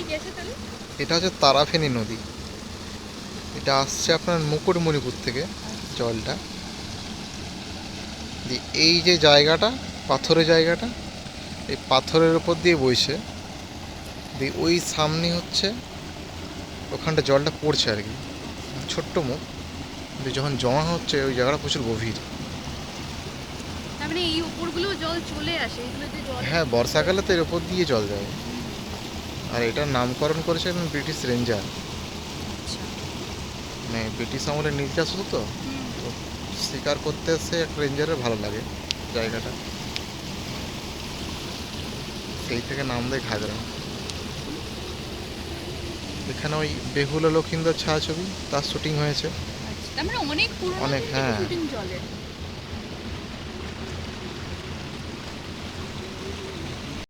কি আছে তাহলে? এটা হচ্ছে তারাফেনী নদী। এটা আসছে আপনার মুকুটমণিপুর থেকে জলটা। এই যে জায়গাটা, পাথরের জায়গাটা, এই পাথরের ওপর দিয়ে বইছে। ওই সামনে হচ্ছে ওখানটা জলটা পড়ছে আর কি, ছোট্ট মুখ। যখন জমা হচ্ছে ওই জায়গাটা প্রচুর গভীর। তার মানে এই উপরগুলো জল চলে আসে, এগুলোতে জল হ্যাঁ, বর্ষাকালে তো এর ওপর দিয়ে জল যায়। আর এটার নামকরণ করেছে একজন ব্রিটিশ রেঞ্জার। আচ্ছা। মানে ব্রিটিশ আমলের নির্যাস হতো তো, তো শিকার করতে এসে একটা রেঞ্জারের ভালো লাগে জায়গাটা, সেই থেকে নাম দেয় ঘাগরা। এখানে ওই বেহুলা লক্ষিন্দর ছায়াছবি তার শুটিং হয়েছে। আচ্ছা, তার মানে অনেক পুরনো অনেক, দিন থেকে হ্যাঁ। শুটিং চলে।